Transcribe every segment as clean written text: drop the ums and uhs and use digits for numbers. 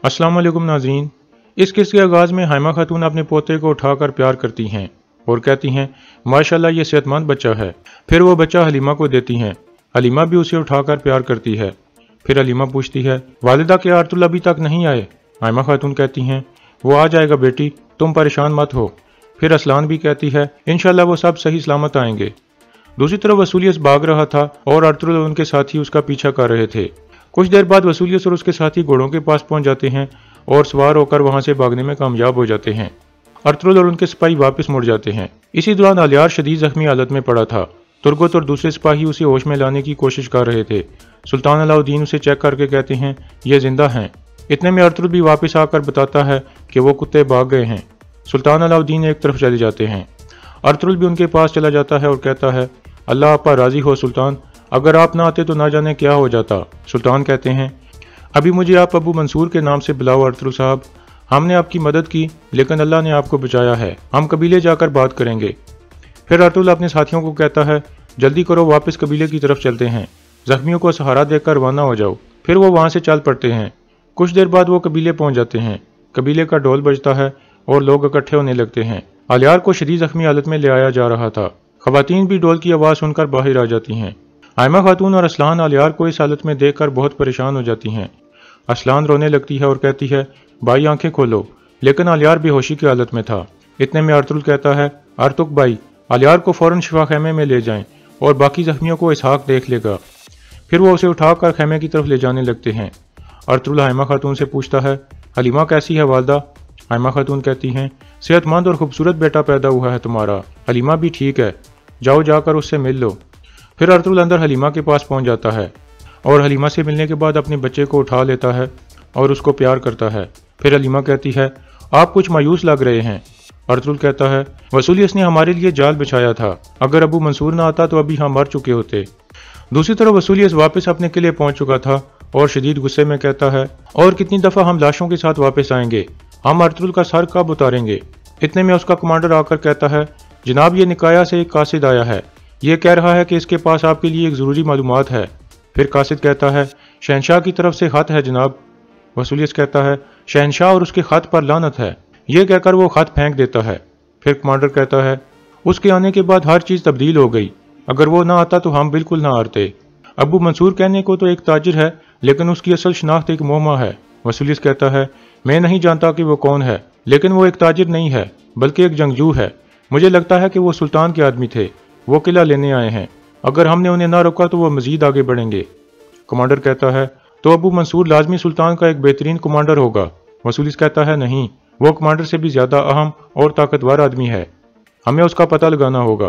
अस्सलाम वालेकुम नाज़रीन। इस किस्से के आगाज़ में हाइमा खातून अपने पोते को उठाकर प्यार करती हैं और कहती हैं माशाल्लाह ये सेहतमंद बच्चा है। फिर वो बच्चा हलीमा को देती हैं। हलीमा भी उसे उठाकर प्यार करती है। फिर हलीमा पूछती है वालिदा क्या अर्तुल अभी तक नहीं आए? हाइमा खातून कहती हैं वो आ जाएगा बेटी, तुम परेशान मत हो। फिर असलान भी कहती है इंशाल्लाह वो सब सही सलामत आएंगे। दूसरी तरफ वसूलियस भाग रहा था और अर्तुल और उनके साथी उसका पीछा कर रहे थे। कुछ देर बाद वसूलियस और उसके साथी घोड़ों के पास पहुंच जाते हैं और सवार होकर वहां से भागने में कामयाब हो जाते हैं। अर्तुल और उनके सिपाही वापस मुड़ जाते हैं। इसी दौरान अलियार शदीद जख्मी हालत में पड़ा था। तुर्गत और दूसरे सिपाही उसे होश में लाने की कोशिश कर रहे थे। सुल्तान अलाउद्दीन उसे चेक करके कहते हैं ये जिंदा हैं। इतने में अर्तुल भी वापस आकर बताता है कि वो कुत्ते भाग गए हैं। सुल्तान अलाउद्दीन एक तरफ चले जाते हैं। अर्तुल भी उनके पास चला जाता है और कहता है अल्लाह आप पर राजी हो सुल्तान, अगर आप ना आते तो ना जाने क्या हो जाता। सुल्तान कहते हैं अभी मुझे आप अबू मंसूर के नाम से बुलाओ अर्तुल साहब, हमने आपकी मदद की लेकिन अल्लाह ने आपको बचाया है, हम कबीले जाकर बात करेंगे। फिर अर्तुल अपने साथियों को कहता है जल्दी करो वापस कबीले की तरफ चलते हैं, जख्मियों को सहारा देकर रवाना हो जाओ। फिर वो वहाँ से चल पड़ते हैं। कुछ देर बाद वो कबीले पहुँच जाते हैं। कबीले का ढोल बजता है और लोग इकट्ठे होने लगते हैं। अलियार को शदीद जख्मी हालत में ले आया जा रहा था। खवातीन भी ढोल की आवाज़ सुनकर बाहर आ जाती हैं। हाइमा खातून और असलान अलियार को इस हालत में देखकर बहुत परेशान हो जाती हैं। असलान रोने लगती है और कहती है भाई आंखें खोलो, लेकिन अलियार बेहोशी की हालत में था। इतने में अर्तुल कहता है अर्तुक भाई अलियार को फौरन शिफा खेमे में ले जाएं और बाकी जख्मियों को इसहाक देख लेगा। फिर वो उसे उठाकर खेमे की तरफ ले जाने लगते हैं। अर्तुल हाइमा खातून से पूछता है हलीमा कैसी है वालदा? हाइमा खातून कहती हैं सेहतमंद और खूबसूरत बेटा पैदा हुआ है तुम्हारा, हलीमा भी ठीक है, जाओ जाकर उससे मिल लो। फिर अर्तुल अंदर हलीमा के पास पहुंच जाता है और हलीमा से मिलने के बाद अपने बच्चे को उठा लेता है और उसको प्यार करता है। फिर हलीमा कहती है आप कुछ मायूस लग रहे हैं। अर्तुल कहता है वसूलियस ने हमारे लिए जाल बिछाया था, अगर अबू मंसूर ना आता तो अभी हम मर चुके होते। दूसरी तरफ वसूलियस वापस अपने किले पहुंच चुका था और शदीद गुस्से में कहता है और कितनी दफ़ा हम लाशों के साथ वापस आएंगे, हम अर्तुल का सर कब उतारेंगे। इतने में उसका कमांडर आकर कहता है जनाब ये निकाया से एक कासिद आया है, ये कह रहा है कि इसके पास आपके लिए एक ज़रूरी मालूमात है। फिर कासिद कहता है शहनशाह की तरफ से खत है जनाब। वसूलियस कहता है शहनशाह और उसके खत पर लानत है। ये कहकर वो खत फेंक देता है। फिर कमांडर कहता है उसके आने के बाद हर चीज़ तब्दील हो गई, अगर वो ना आता तो हम बिल्कुल ना हारते। अबू मंसूर कहने को तो एक ताजिर है लेकिन उसकी असल शनाख्त एक मोहमा है। वसूलियस कहता है मैं नहीं जानता कि वो कौन है, लेकिन वो एक ताजिर नहीं है बल्कि एक जंगजू है। मुझे लगता है कि वो सुल्तान के आदमी थे, वो किला लेने आए हैं, अगर हमने उन्हें ना रोका तो वो मजीद आगे बढ़ेंगे। कमांडर कहता है तो अबू मंसूर लाजमी सुल्तान का एक बेहतरीन कमांडर होगा। वसूलियस कहता है नहीं, वो कमांडर से भी ज़्यादा अहम और ताकतवर आदमी है, हमें उसका पता लगाना होगा।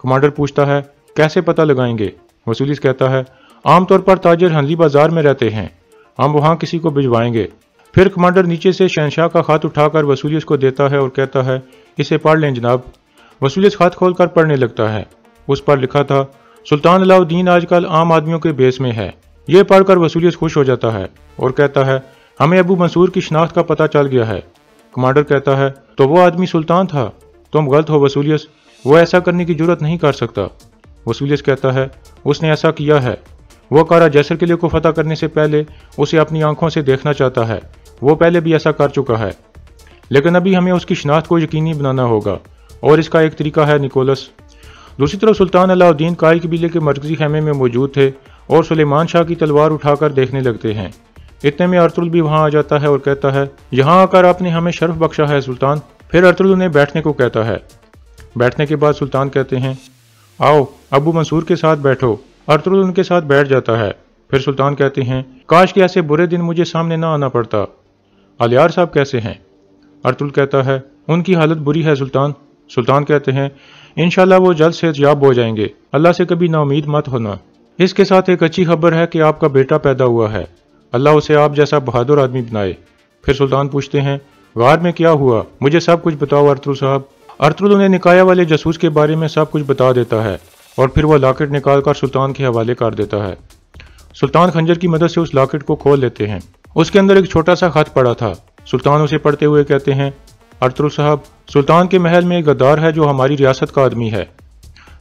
कमांडर पूछता है कैसे पता लगाएंगे? वसूलियस कहता है आमतौर पर ताजिर हंजली बाजार में रहते हैं, हम वहाँ किसी को भिजवाएंगे। फिर कमांडर नीचे से शहनशाह का खत उठाकर वसूलियस को देता है और कहता है इसे पढ़ लें जनाब। वसूलियस खत खोलकर पढ़ने लगता है। उस पर लिखा था सुल्तान अलाउद्दीन आजकल आम आदमियों के बेस में है। ये पढ़कर वसूलियस खुश हो जाता है और कहता है हमें अबू मंसूर की शनाख्त का पता चल गया है। कमांडर कहता है तो वो आदमी सुल्तान था? तुम गलत हो वसूलियस, वो ऐसा करने की जरूरत नहीं कर सकता। वसूलियस कहता है उसने ऐसा किया है, वो कारा जैसर किले को फतह करने से पहले उसे अपनी आंखों से देखना चाहता है, वो पहले भी ऐसा कर चुका है, लेकिन अभी हमें उसकी शनाख्त को यकीनी बनाना होगा और इसका एक तरीका है निकोलस। दूसरी तरफ सुल्तान अलाउद्दीन काई कबीले के मरकजी खेमे में मौजूद थे और सुलेमान शाह की तलवार उठाकर देखने लगते हैं। इतने में अर्तुल भी वहां आ जाता है और कहता है यहाँ आकर आपने हमें शर्फ बख्शा है सुल्तान। फिर अर्तुल उन्हें बैठने को कहता है। बैठने के बाद सुल्तान कहते हैं आओ अबू मंसूर के साथ बैठो। अर्तुल उनके साथ बैठ जाता है। फिर सुल्तान कहते हैं काश कि ऐसे बुरे दिन मुझे सामने ना आना पड़ता। अलियार साहब कैसे हैं? अर्तुल कहता है उनकी हालत बुरी है सुल्तान। सुल्तान कहते हैं इंशाल्लाह वो जल्द सेहतयाब हो जाएंगे, अल्लाह से कभी नाउमीद मत होना। इसके साथ एक अच्छी खबर है कि आपका बेटा पैदा हुआ है, अल्लाह उसे आप जैसा बहादुर आदमी बनाए। फिर सुल्तान पूछते हैं गार में क्या हुआ, मुझे सब कुछ बताओ अर्तुल साहब। अर्तुल उन्हें निकाया वाले जासूस के बारे में सब कुछ बता देता है और फिर वह लॉकेट निकालकर सुल्तान के हवाले कर देता है। सुल्तान खंजर की मदद से उस लॉकेट को खोल लेते हैं। उसके अंदर एक छोटा सा खत पड़ा था। सुल्तान उसे पढ़ते हुए कहते हैं अर्तुल साहब सुल्तान के महल में एक गद्दार है जो हमारी रियासत का आदमी है।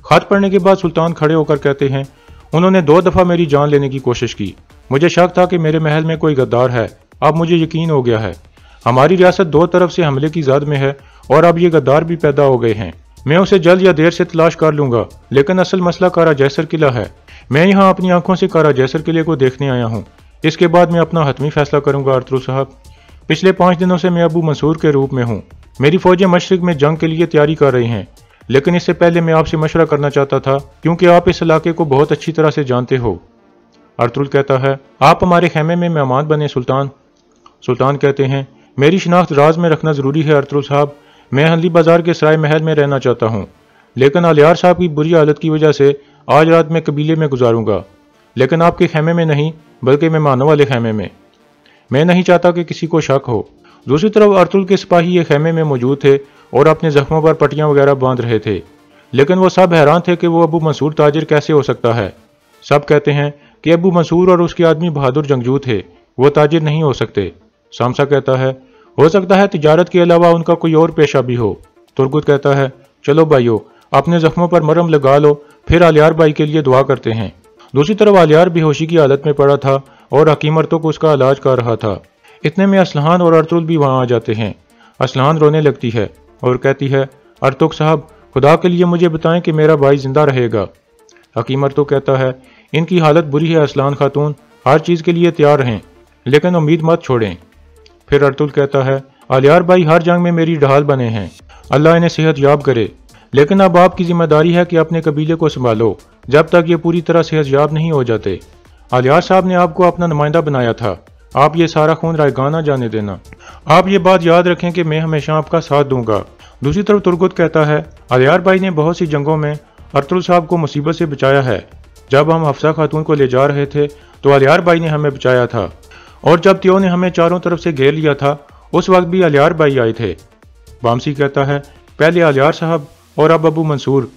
खत पढ़ने के बाद सुल्तान खड़े होकर कहते हैं उन्होंने 2 दफ़ा मेरी जान लेने की कोशिश की, मुझे शक था कि मेरे महल में कोई गद्दार है, अब मुझे यकीन हो गया है। हमारी रियासत दो तरफ से हमले की जद में है और अब ये गद्दार भी पैदा हो गए हैं। मैं उसे जल्द या देर से तलाश कर लूंगा, लेकिन असल मसला कारा जैसर किला है। मैं यहाँ अपनी आंखों से कारा जैसर किले को देखने आया हूँ। इसके बाद मैं अपना हतमी फैसला करूंगा। अरतुल साहब, पिछले 5 दिनों से मैं अबू मंसूर के रूप में हूँ। मेरी फौजें मशरिक में जंग के लिए तैयारी कर रही हैं, लेकिन इससे पहले मैं आपसे मशवरा करना चाहता था, क्योंकि आप इस इलाके को बहुत अच्छी तरह से जानते हो। अरतुल कहता है, आप हमारे खेमे में मेहमान बने सुल्तान। सुल्तान कहते हैं, मेरी शिनाख्त राज में रखना जरूरी है अरतुल साहब। मैं हंदी बाजार के सराय महल में रहना चाहता हूँ, लेकिन अलियार साहब की बुरी हालत की वजह से आज रात मैं कबीले में गुजारूंगा, लेकिन आपके खेमे में नहीं, बल्कि मेहमानों वाले खेमे में। मैं नहीं चाहता कि किसी को शक हो। दूसरी तरफ अरतुल के सिपाही ये खेमे में मौजूद थे और अपने जख्मों पर पट्टियां वगैरह बांध रहे थे, लेकिन वो सब हैरान थे कि वो अबू मंसूर ताजिर कैसे हो सकता है। सब कहते हैं कि अबू मंसूर और उसके आदमी बहादुर जंगजू थे, वो ताजिर नहीं हो सकते। सामसा कहता है, हो सकता है तिजारत के अलावा उनका कोई और पेशा भी हो। तुर्गुत कहता है, चलो भाइयों, अपने जख्मों पर मरहम लगा लो, फिर आलियार भाई के लिए दुआ करते हैं। दूसरी तरफ आलियार बेहोशी की हालत में पड़ा था और हकीम अर्तुक उसका इलाज कर रहा था। इतने में असलहान और अरतुल भी वहां आ जाते हैं। असलहान रोने लगती है और कहती है, अरतुक साहब, खुदा के लिए मुझे बताएं कि मेरा भाई जिंदा रहेगा। हकीम अर्तुक कहता है, इनकी हालत बुरी है असलान खातून, हर चीज़ के लिए तैयार रहें, लेकिन उम्मीद मत छोड़ें। फिर अरतुल कहता है, आलियार भाई हर जंग में मेरी ढाल बने हैं, अल्लाह इन्हें सेहत याब करे, लेकिन अब आपकी जिम्मेदारी है कि अपने कबीले को संभालो जब तक ये पूरी तरह सेहत याब नहीं हो जाते। आलियार साहब ने आपको अपना नुमाइंदा बनाया था, आप ये सारा खून रायगां ना जाने देना। आप ये बात याद रखें कि मैं हमेशा आपका साथ दूंगा। दूसरी तरफ तुर्गुत कहता है, आलियार भाई ने बहुत सी जंगों में अरतुल साहब को मुसीबत से बचाया है। जब हम हफ्सा खातून को ले जा रहे थे तो आलियार भाई ने हमें बचाया था, और जब त्यो ने हमें चारों तरफ से घेर लिया था उस वक्त भी आलियार भाई आए थे। बामसी कहता है, पहले आलियार साहब और अब अबू मंसूर।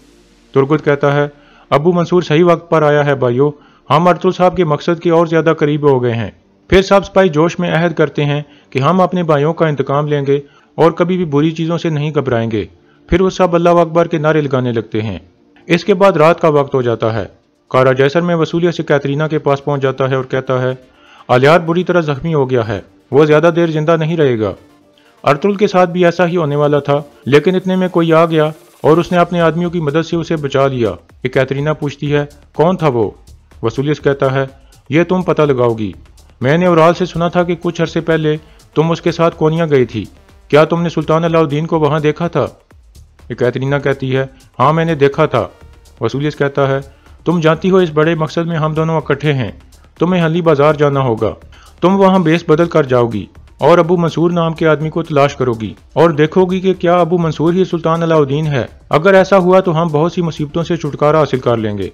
तुर्गुत कहता है, अबू मंसूर सही वक्त पर आया है भाइयों, हम अरतुल साहब के मकसद के और ज्यादा करीब हो गए हैं। फिर सब सिपाही जोश में अहद करते हैं कि हम अपने भाइयों का इंतकाम लेंगे और कभी भी बुरी चीजों से नहीं घबराएंगे। फिर वो सब अल्लाह अकबर के नारे लगाने लगते हैं। इसके बाद रात का वक्त हो जाता है। कारा जैसर में वसूलिया से कैतरीना के पास पहुंच जाता है और कहता है, आलियार बुरी तरह जख्मी हो गया है, वो ज्यादा देर जिंदा नहीं रहेगा। अरतुल के साथ भी ऐसा ही होने वाला था, लेकिन इतने में कोई आ गया और उसने अपने आदमियों की मदद से उसे बचा लिया। कैतरीना पूछती है, कौन था वो? वसूलियस कहता है, ये तुम पता लगाओगी। मैंने उराल से सुना था कि कुछ अरसे पहले तुम उसके साथ कोनिया गई थी। क्या तुमने सुल्तान अलाउद्दीन को वहां देखा था? कैतरीना कहती है, हाँ मैंने देखा था। वसूलियस कहता है, तुम जानती हो इस बड़े मकसद में हम दोनों इकट्ठे हैं। तुम्हें हली बाजार जाना होगा। तुम वहां बेस बदल कर जाओगी और अबू मंसूर नाम के आदमी को तलाश करोगी और देखोगी कि क्या अबू मंसूर ही सुल्तान अलाउद्दीन है। अगर ऐसा हुआ तो हम बहुत सी मुसीबतों से छुटकारा हासिल कर लेंगे।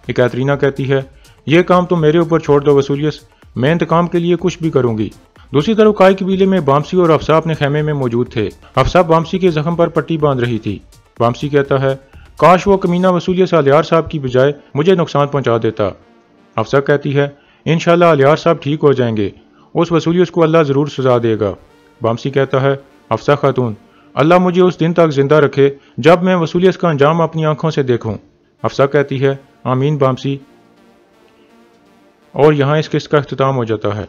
कैतरीना कहती है, यह काम तुम मेरे ऊपर छोड़ दो वसूलियस, मैं इंतकाम के लिए कुछ भी करूंगी। दूसरी तरफ काय कबीले में बामसी और अफसा अपने खेमे में मौजूद थे। अफसा बामसी के जख्म पर पट्टी बांध रही थी। बामसी कहता है, काश वो कमीना वसूलियस आलियार साहब की बजाय मुझे नुकसान पहुंचा देता। अफसा कहती है, इंशाल्लाह आलियार साहब ठीक हो जाएंगे, उस वसूलियस को अल्लाह जरूर सजा देगा। बामसी कहता है, अफसा खातून, अल्लाह मुझे उस दिन तक जिंदा रखे जब मैं वसूलियस का अंजाम अपनी आंखों से देखूं। अफसा कहती है, आमीन बामसी। और यहाँ इस किस्त का इख्तिताम हो जाता है।